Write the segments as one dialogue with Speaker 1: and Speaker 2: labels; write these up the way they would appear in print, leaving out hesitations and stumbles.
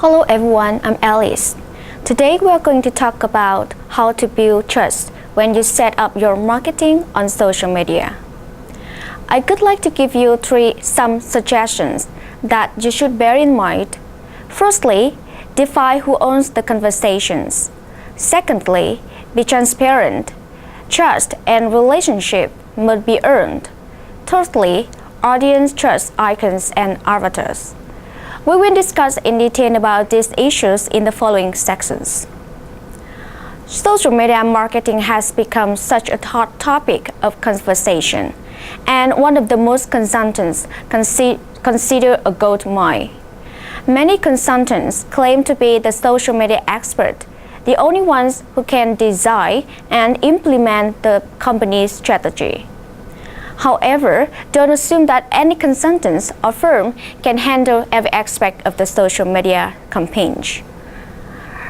Speaker 1: Hello everyone, I'm Alice. Today we are going to talk about how to build trust when you set up your marketing on social media. I would like to give you some suggestions that you should bear in mind. Firstly, define who owns the conversations. Secondly, be transparent. Trust and relationship must be earned. Thirdly, audience trust icons and avatars. We will discuss in detail about these issues in the following sections. Social media marketing has become such a hot topic of conversation, and one of the most consultants consider a gold mine. Many consultants claim to be the social media expert, the only ones who can design and implement the company's strategy. However, don't assume that any consultants or firm can handle every aspect of the social media campaign.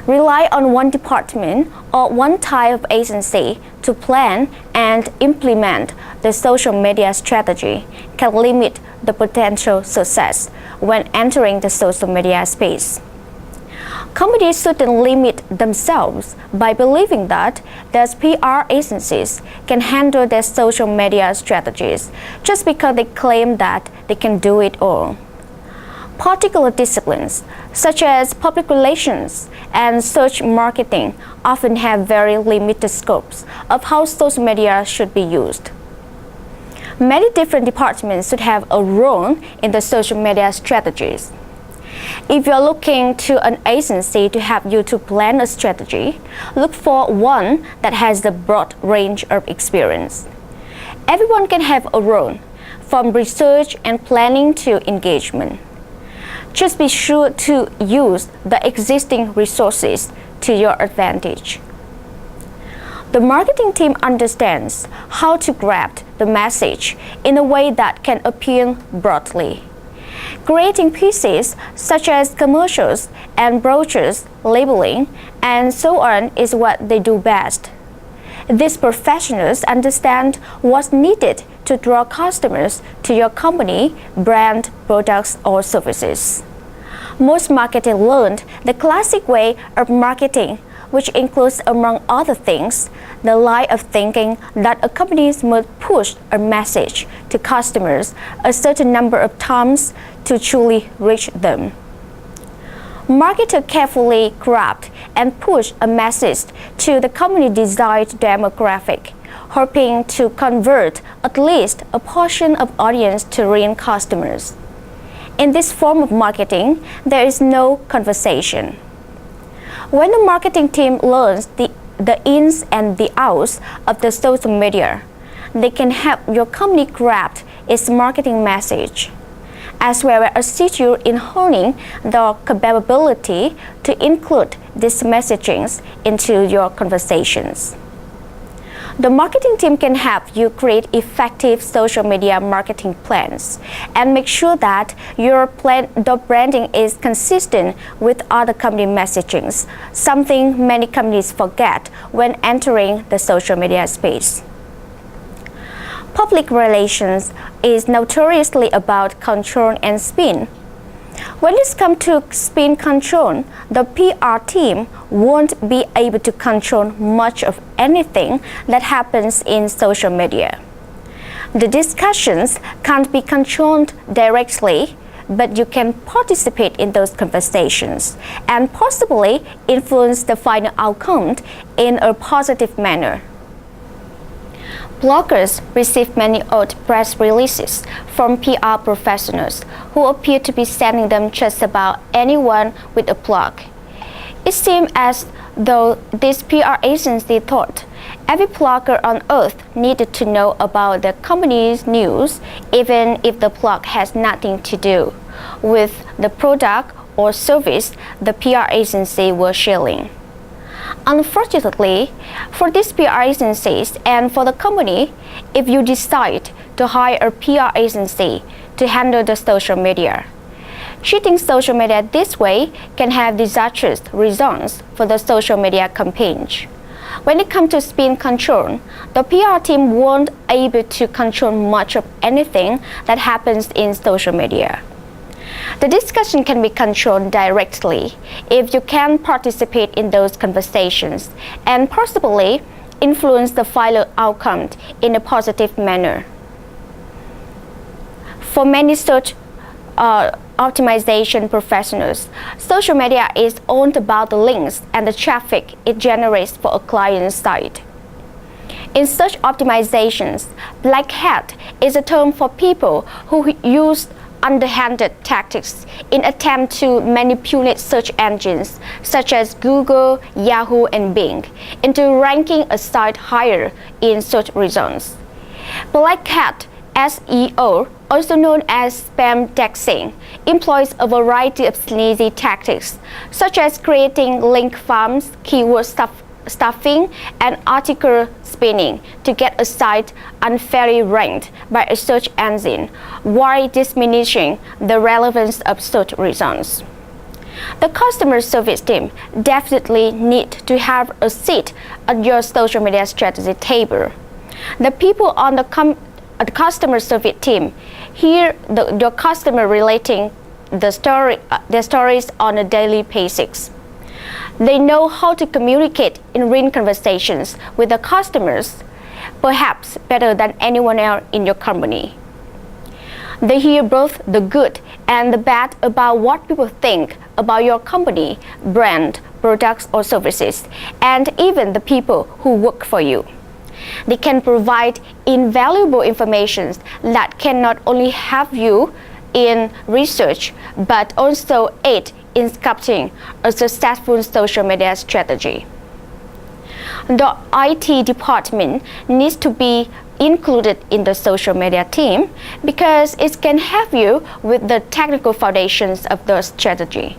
Speaker 1: Rely on one department or one type of agency to plan and implement the social media strategy can limit the potential success when entering the social media space. Companies shouldn't limit themselves by believing that their PR agencies can handle their social media strategies just because they claim that they can do it all. Particular disciplines, such as public relations and search marketing, often have very limited scopes of how social media should be used. Many different departments should have a role in the social media strategies. If you're looking to an agency to help you to plan a strategy, look for one that has the broad range of experience. Everyone can have a role, from research and planning to engagement. Just be sure to use the existing resources to your advantage. The marketing team understands how to grab the message in a way that can appeal broadly. Creating pieces such as commercials and brochures, labeling, and so on is what they do best. These professionals understand what's needed to draw customers to your company, brand, products, or services. Most marketers learned the classic way of marketing, which includes, among other things, the line of thinking that a company must push a message to customers a certain number of times to truly reach them. Marketers carefully craft and push a message to the company desired demographic, hoping to convert at least a portion of audience to real customers. In this form of marketing, there is no conversation. When the marketing team learns the ins and the outs of the social media, they can help your company craft its marketing message, as well as assist you in honing the capability to include these messagings into your conversations. The marketing team can help you create effective social media marketing plans and make sure that the branding is consistent with other company messagings, something many companies forget when entering the social media space. Public relations is notoriously about control and spin. When it comes to spin control, the PR team won't be able to control much of anything that happens in social media. The discussions can't be controlled directly, but you can participate in those conversations and possibly influence the final outcome in a positive manner. Bloggers receive many odd press releases from PR professionals who appear to be sending them just about anyone with a blog. It seems as though this PR agency thought every blogger on earth needed to know about the company's news, even if the blog has nothing to do with the product or service the PR agency was sharing. Unfortunately, for these PR agencies and for the company, if you decide to hire a PR agency to handle the social media, treating social media this way can have disastrous results for the social media campaign. When it comes to spin control, the PR team won't be able to control much of anything that happens in social media. The discussion can be controlled directly if you can participate in those conversations and possibly influence the final outcome in a positive manner. For many search optimization professionals, social media is all about the links and the traffic it generates for a client's site. In search optimizations, black hat is a term for people who use underhanded tactics in attempt to manipulate search engines such as Google, Yahoo, and Bing into ranking a site higher in search results. Black hat SEO, also known as spam texting, employs a variety of sleazy tactics such as creating link farms, keyword stuffing, and article spinning to get a site unfairly ranked by a search engine while diminishing the relevance of search results. The customer service team definitely need to have a seat at your social media strategy table. The people on the customer service team hear your customer relating their stories on a daily basis. They know how to communicate in real conversations with the customers, perhaps better than anyone else in your company. They hear both the good and the bad about what people think about your company, brand, products or services, and even the people who work for you. They can provide invaluable information that can not only help you in research but also aid in sculpting a successful social media strategy. The IT department needs to be included in the social media team because it can help you with the technical foundations of the strategy.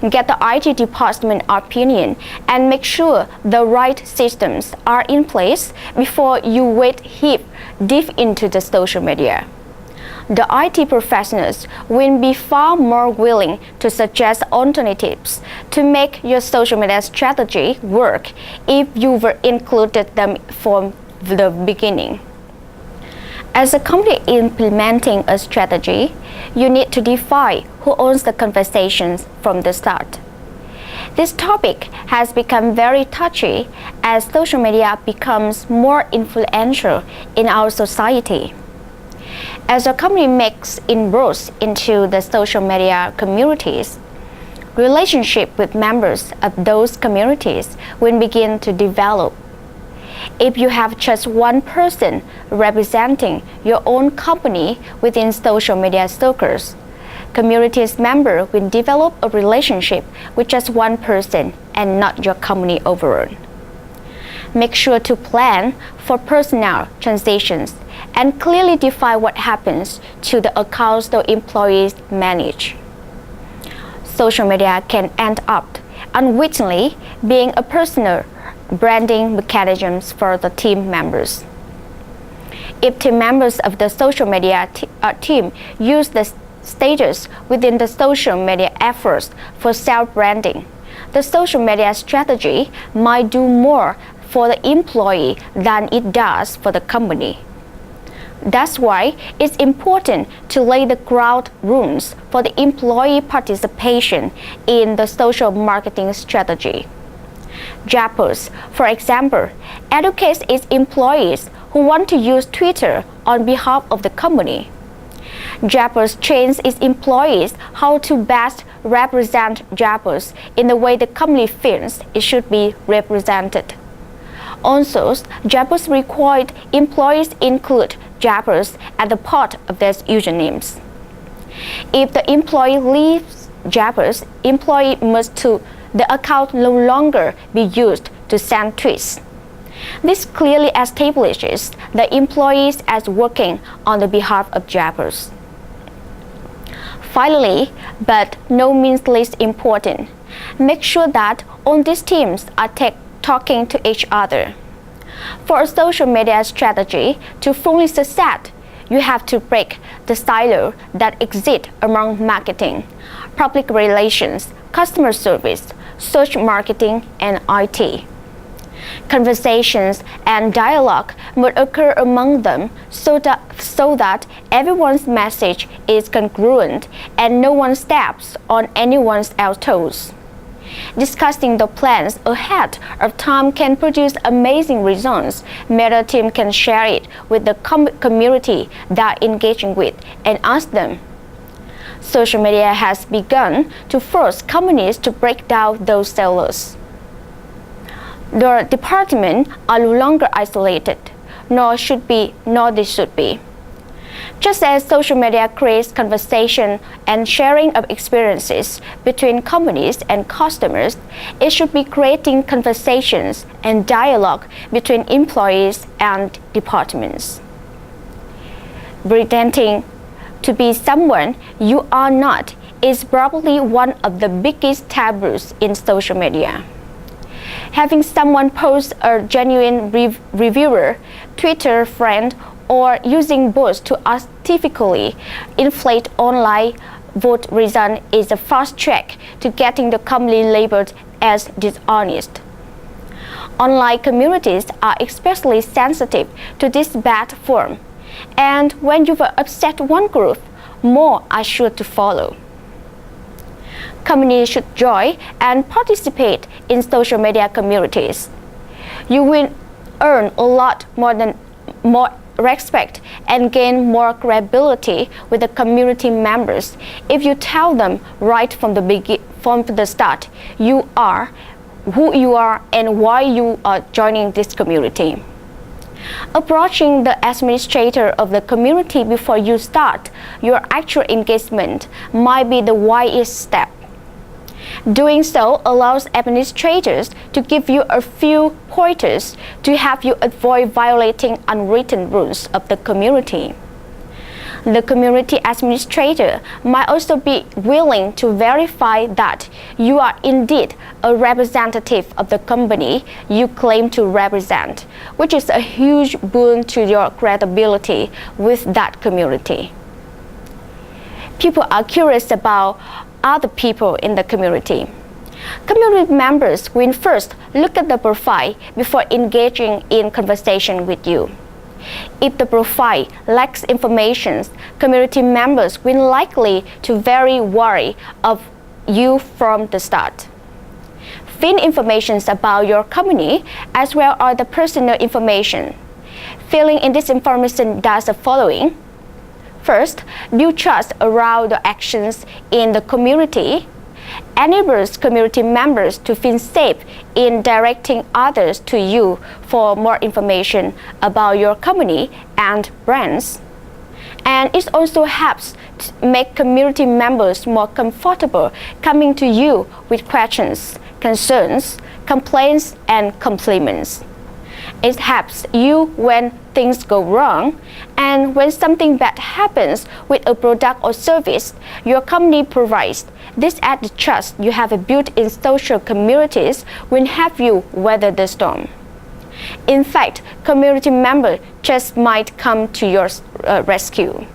Speaker 1: Get the IT department opinion and make sure the right systems are in place before you wade deep into the social media. The IT professionals will be far more willing to suggest alternatives to make your social media strategy work if you were included them from the beginning. As a company implementing a strategy, you need to define who owns the conversations from the start. This topic has become very touchy as social media becomes more influential in our society. As a company makes inroads into the social media communities, relationship with members of those communities will begin to develop. If you have just one person representing your own company within social media circles, community's member will develop a relationship with just one person and not your company overall. Make sure to plan for personnel transitions and clearly define what happens to the accounts the employees manage. Social media can end up unwittingly being a personal branding mechanisms for the team members. If team members of the social media team use the status within the social media efforts for self-branding, the social media strategy might do more for the employee than it does for the company. That's why it's important to lay the ground rules for the employee participation in the social marketing strategy. Zappos, for example, educates its employees who want to use Twitter on behalf of the company. Zappos trains its employees how to best represent Zappos in the way the company feels it should be represented. Also, Zappos required employees include Zappos at the part of their usernames. If the employee leaves Zappos, employee must to the account no longer be used to send tweets. This clearly establishes the employees as working on the behalf of Zappos. Finally, but no means least important, make sure that all these teams are talking to each other. For a social media strategy to fully succeed, you have to break the silo that exists among marketing, public relations, customer service, search marketing, and IT. Conversations and dialogue must occur among them so that everyone's message is congruent and no one steps on anyone else's toes. Discussing the plans ahead of time can produce amazing results. Meta team can share it with the community they're engaging with and ask them. Social media has begun to force companies to break down those silos. The departments are no longer isolated, nor they should be. Just as social media creates conversation and sharing of experiences between companies and customers, it should be creating conversations and dialogue between employees and departments. Pretending to be someone you are not is probably one of the biggest taboos in social media. Having someone post a genuine reviewer, Twitter friend, or using bots to artificially inflate online vote result is a fast track to getting the company labeled as dishonest. Online communities are especially sensitive to this bad form, and when you've upset one group, more are sure to follow. Companies should join and participate in social media communities. You will earn a lot more respect and gain more credibility with the community members if you tell them right from the start you are who you are and why you are joining this community. Approaching the administrator of the community before you start your actual engagement might be the wisest step. Doing so allows administrators to give you a few pointers to help you avoid violating unwritten rules of the community. The community administrator might also be willing to verify that you are indeed a representative of the company you claim to represent, which is a huge boon to your credibility with that community. People are curious about other people in the community. Community members will first look at the profile before engaging in conversation with you. If the profile lacks information, community members will likely to very wary of you from the start. Fill information about your company as well as the personal information. Filling in this information does the following. First, build trust around the actions in the community, enables community members to feel safe in directing others to you for more information about your company and brands. And it also helps to make community members more comfortable coming to you with questions, concerns, complaints, and compliments. It helps you when things go wrong, and when something bad happens with a product or service your company provides. This added trust you have built in social communities will help you weather the storm. In fact, community members just might come to your rescue.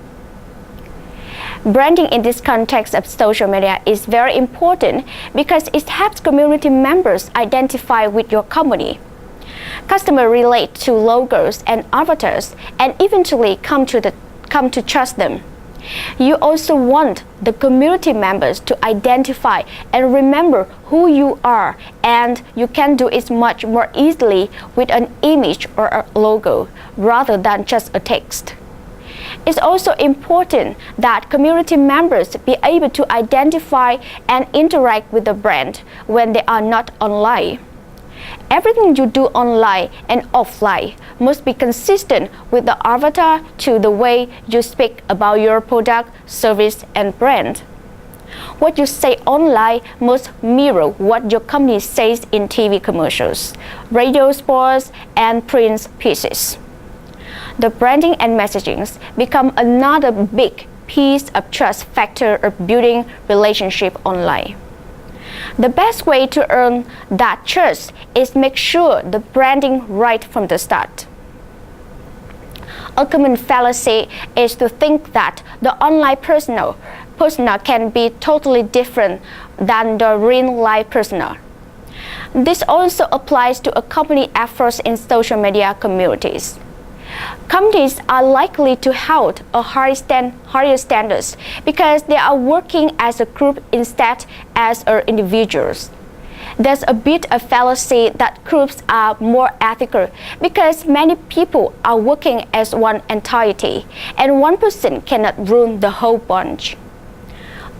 Speaker 1: Branding in this context of social media is very important because it helps community members identify with your company. Customers relate to logos and avatars and eventually come to trust them. You also want the community members to identify and remember who you are, and you can do it much more easily with an image or a logo rather than just a text. It's also important that community members be able to identify and interact with the brand when they are not online. Everything you do online and offline must be consistent with the avatar to the way you speak about your product, service, and brand. What you say online must mirror what your company says in TV commercials, radio spots, and print pieces. The branding and messaging become another big piece of trust factor of building relationship online. The best way to earn that trust is make sure the branding right from the start. A common fallacy is to think that the online persona can be totally different than the real life persona. This also applies to accompany efforts in social media communities. Companies are likely to hold a higher standards because they are working as a group instead as individuals. There's a bit of fallacy that groups are more ethical because many people are working as one entirety and one person cannot run the whole bunch.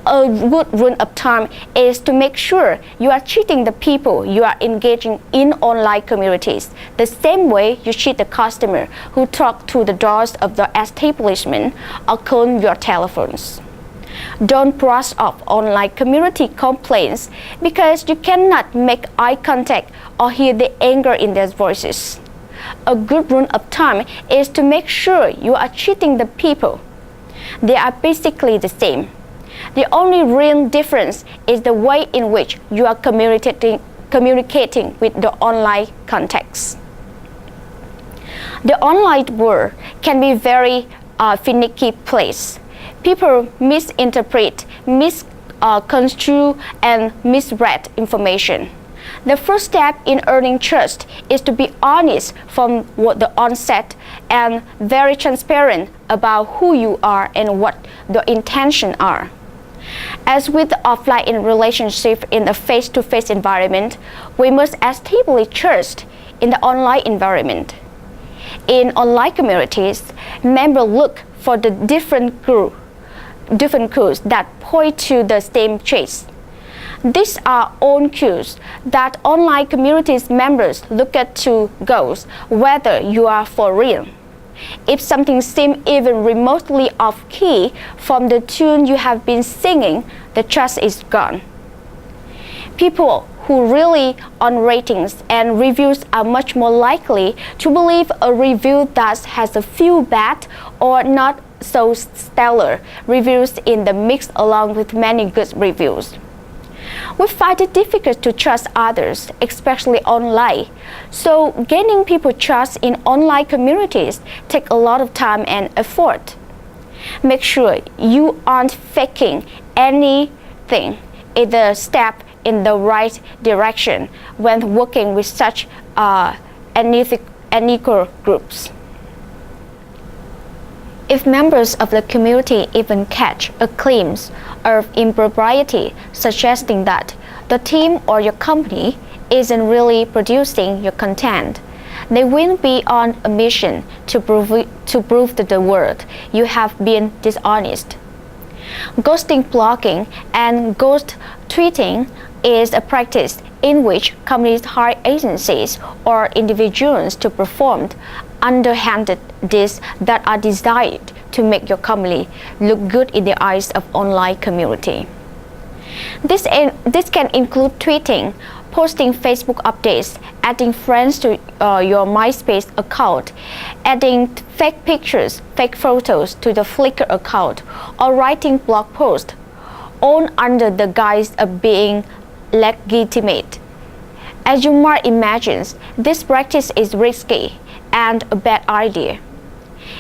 Speaker 1: A good rule of thumb is to make sure you are treating the people you are engaging in online communities the same way you treat the customer who talk to the doors of the establishment or call your telephones. Don't brush off online community complaints because you cannot make eye contact or hear the anger in their voices. A good rule of thumb is to make sure you are treating the people. They are basically the same. The only real difference is the way in which you are communicating with the online context. The online world can be very finicky place. People misinterpret, misconstrue, and misread information. The first step in earning trust is to be honest from the onset and very transparent about who you are and what the intentions are. As with the offline relationship in a face-to-face environment, we must establish trust in the online environment. In online communities, members look for the different cues that point to the same traits. These are own cues that online communities members look at to gauge whether you are for real. If something seems even remotely off key from the tune you have been singing, the trust is gone. People who rely on ratings and reviews are much more likely to believe a review that has a few bad or not so stellar reviews in the mix along with many good reviews. We find it difficult to trust others, especially online. So gaining people's trust in online communities takes a lot of time and effort. Make sure you aren't faking anything, either step in the right direction when working with such unequal groups. If members of the community even catch a glimpse of impropriety suggesting that the team or your company isn't really producing your content, they will be on a mission to prove to the world you have been dishonest. Ghosting blogging and ghost tweeting is a practice in which companies hire agencies or individuals to perform underhanded deeds that are designed to make your company look good in the eyes of online community. This can include tweeting, posting Facebook updates, adding friends to your MySpace account, adding fake pictures, fake photos to the Flickr account, or writing blog posts, all under the guise of being legitimate. As you might imagine, this practice is risky and a bad idea.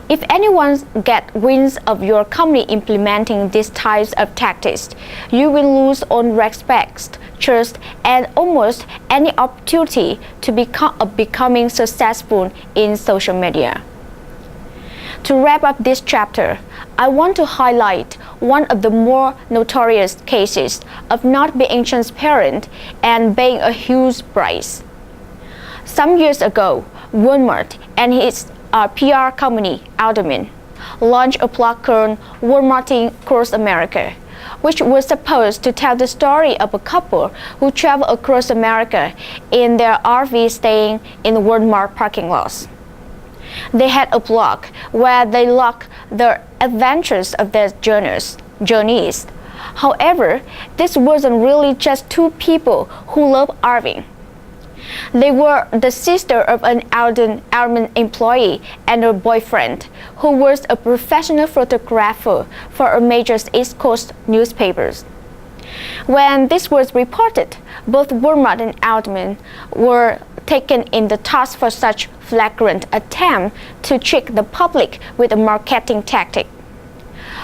Speaker 1: If anyone gets wind of your company implementing these types of tactics, you will lose on respect, trust, and almost any opportunity to becoming successful in social media. To wrap up this chapter, I want to highlight one of the more notorious cases of not being transparent and paying a huge price. Some years ago, Walmart and its PR company, Alderman, launched a blog called Walmarting Across America, which was supposed to tell the story of a couple who traveled across America in their RV staying in Walmart parking lots. They had a blog where they log the adventures of their journeys. However, this wasn't really just two people who love RVing. They were the sister of an Alderman employee and her boyfriend, who was a professional photographer for a major East Coast newspapers. When this was reported, both Walmart and Alderman were taken in the task for such flagrant attempt to trick the public with a marketing tactic.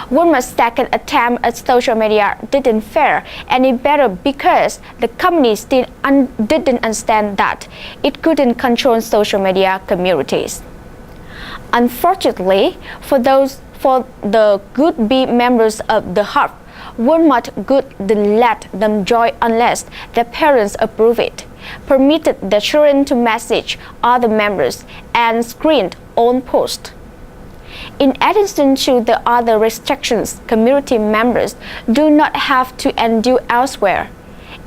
Speaker 1: Walmart's second attempt at social media didn't fare any better because the company still didn't understand that it couldn't control social media communities. Unfortunately, for the would-be members of the hub, Walmart wouldn't let them join unless their parents approved it, permitted their children to message other members, and screened all posts. In addition to the other restrictions community members do not have to endure elsewhere,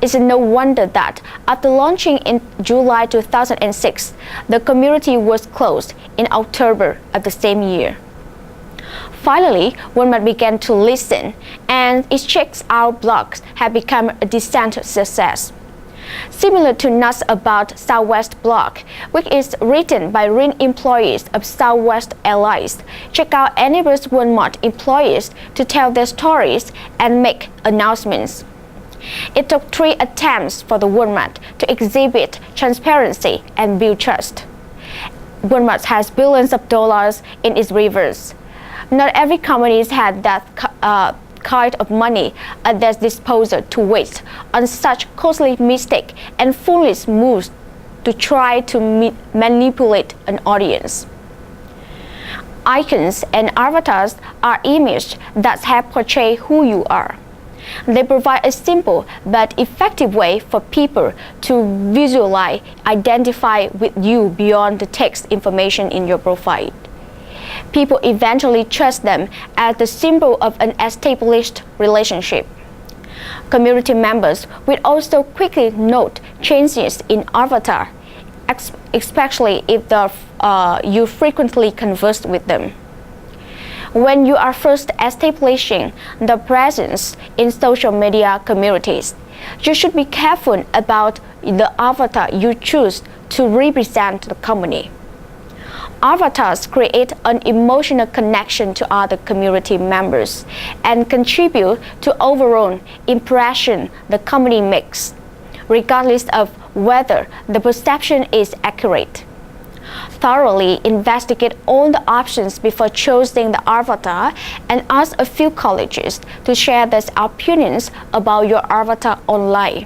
Speaker 1: it's no wonder that after launching in July 2006, the community was closed in October of the same year. Finally, Walmart began to listen, and its checkout blogs have become a decent success. Similar to Nuts About Southwest blog, which is written by real employees of Southwest Airlines, Checkout enables Walmart employees to tell their stories and make announcements. It took 3 attempts for the Walmart to exhibit transparency and build trust. Walmart has billions of dollars in its reserves. Not every company had that kind of money at their disposal to waste on such costly mistake and foolish moves to try to manipulate an audience. Icons and avatars are images that help portray who you are. They provide a simple but effective way for people to visualize, identify with you beyond the text information in your profile. People eventually trust them as the symbol of an established relationship. Community members will also quickly note changes in avatar, especially if you frequently converse with them. When you are first establishing the presence in social media communities, you should be careful about the avatar you choose to represent the company. Avatars create an emotional connection to other community members and contribute to overall impression the company makes, regardless of whether the perception is accurate. Thoroughly investigate all the options before choosing the avatar and ask a few colleagues to share their opinions about your avatar online.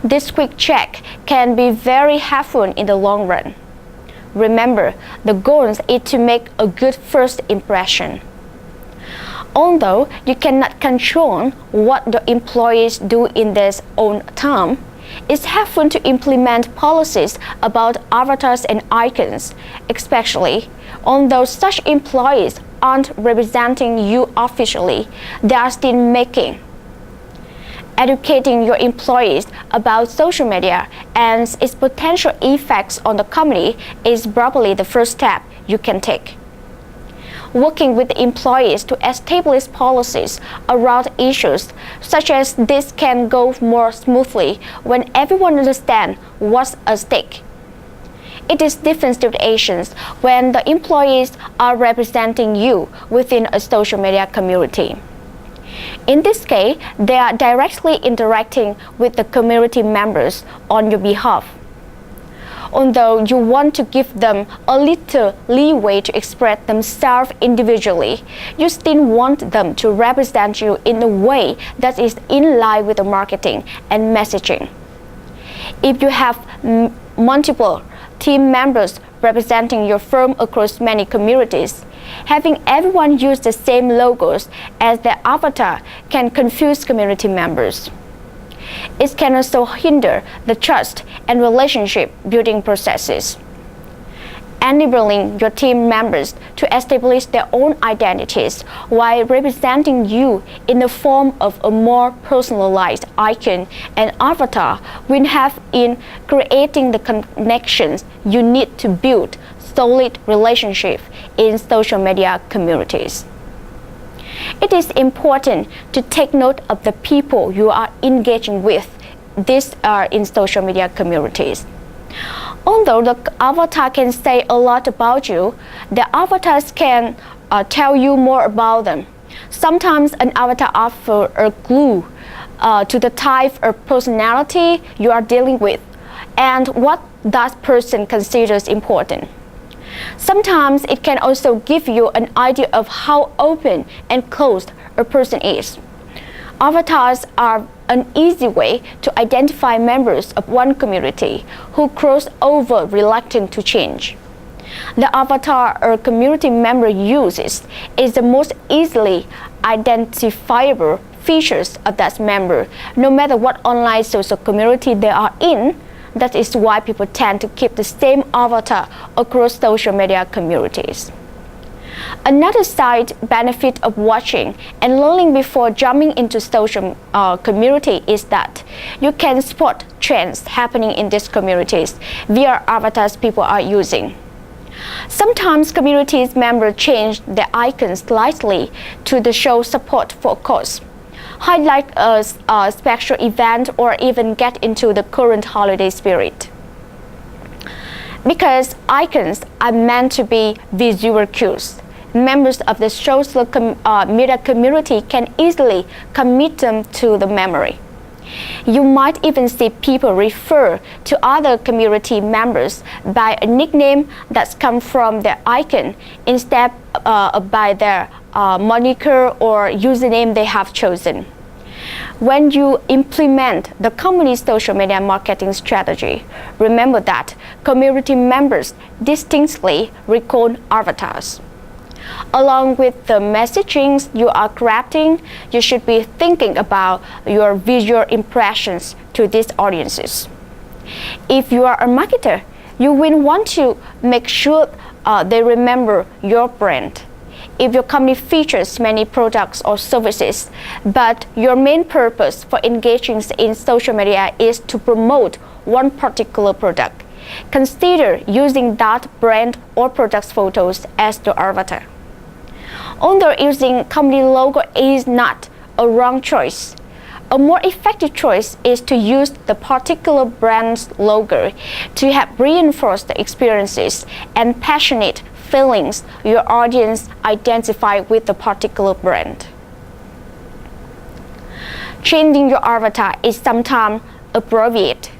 Speaker 1: This quick check can be very helpful in the long run. Remember, the goal is to make a good first impression. Although you cannot control what the employees do in their own time, it's helpful to implement policies about avatars and icons, especially although such employees aren't representing you officially, they are still making. Educating your employees about social media and its potential effects on the company is probably the first step you can take. Working with the employees to establish policies around issues such as this can go more smoothly when everyone understands what's at stake. It is different situations when the employees are representing you within a social media community. In this case, they are directly interacting with the community members on your behalf. Although you want to give them a little leeway to express themselves individually, you still want them to represent you in a way that is in line with the marketing and messaging. If you have multiple team members representing your firm across many communities, having everyone use the same logos as their avatar can confuse community members. It can also hinder the trust and relationship building processes. Enabling your team members to establish their own identities while representing you in the form of a more personalized icon and avatar will help in creating the connections you need to build solid relationships in social media communities. It is important to take note of the people you are engaging with. These are in social media communities. Although the avatar can say a lot about you, the avatars can tell you more about them. Sometimes an avatar offers a clue to the type of personality you are dealing with and what that person considers important. Sometimes it can also give you an idea of how open and closed a person is. Avatars are an easy way to identify members of one community who cross over reluctant to change. The avatar a community member uses is the most easily identifiable features of that member, no matter what online social community they are in. That is why people tend to keep the same avatar across social media communities. Another side benefit of watching and learning before jumping into social community is that you can spot trends happening in these communities via avatars people are using. Sometimes communities members change their icons slightly to show support for a cause, highlight a special event, or even get into the current holiday spirit. Because icons are meant to be visual cues, members of the social media community can easily commit them to the memory. You might even see people refer to other community members by a nickname that's come from their icon instead by their moniker or username they have chosen. When you implement the company's social media marketing strategy, remember that community members distinctly recall avatars. Along with the messaging you are crafting, you should be thinking about your visual impressions to these audiences. If you are a marketer, you will want to make sure they remember your brand. If your company features many products or services, but your main purpose for engaging in social media is to promote one particular product, consider using that brand or product's photos as your avatar. Although using company logo is not a wrong choice, a more effective choice is to use the particular brand's logo to help reinforce the experiences and passionate feelings your audience identify with the particular brand. Changing your avatar is sometimes appropriate.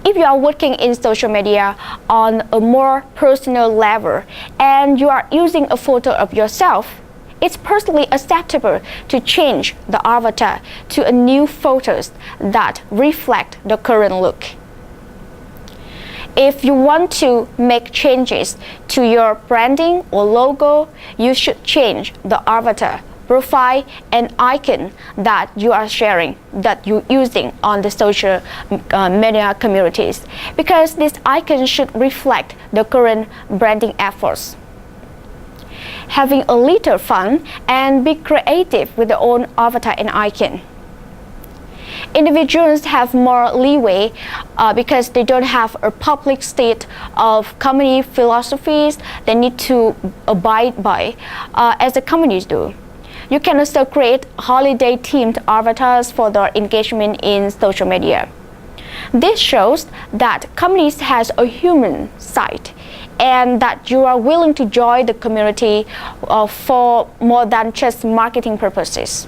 Speaker 1: If you are working in social media on a more personal level and you are using a photo of yourself, it's personally acceptable to change the avatar to a new photos that reflect the current look. If you want to make changes to your branding or logo, you should change the avatar, profile, and icon that you are sharing, that you're using on the social media communities, because this icon should reflect the current branding efforts. Having a little fun and be creative with their own avatar and icon. Individuals have more leeway because they don't have a public state of company philosophies they need to abide by as the companies do. You can also create holiday-themed avatars for their engagement in social media. This shows that companies has a human side and that you are willing to join the community for more than just marketing purposes.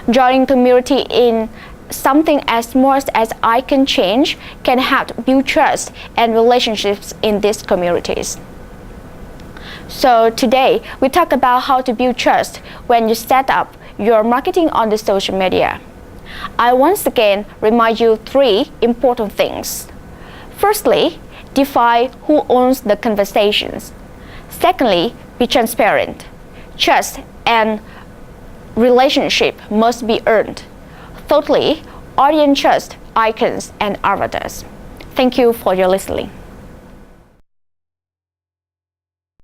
Speaker 1: Joining community in something as small as icon change can help build trust and relationships in these communities. So today, we talk about how to build trust when you set up your marketing on the social media. I once again remind you 3 important things. Firstly, define who owns the conversations. Secondly, be transparent. Trust and relationship must be earned. Thirdly, audience trust icons and avatars. Thank you for your listening.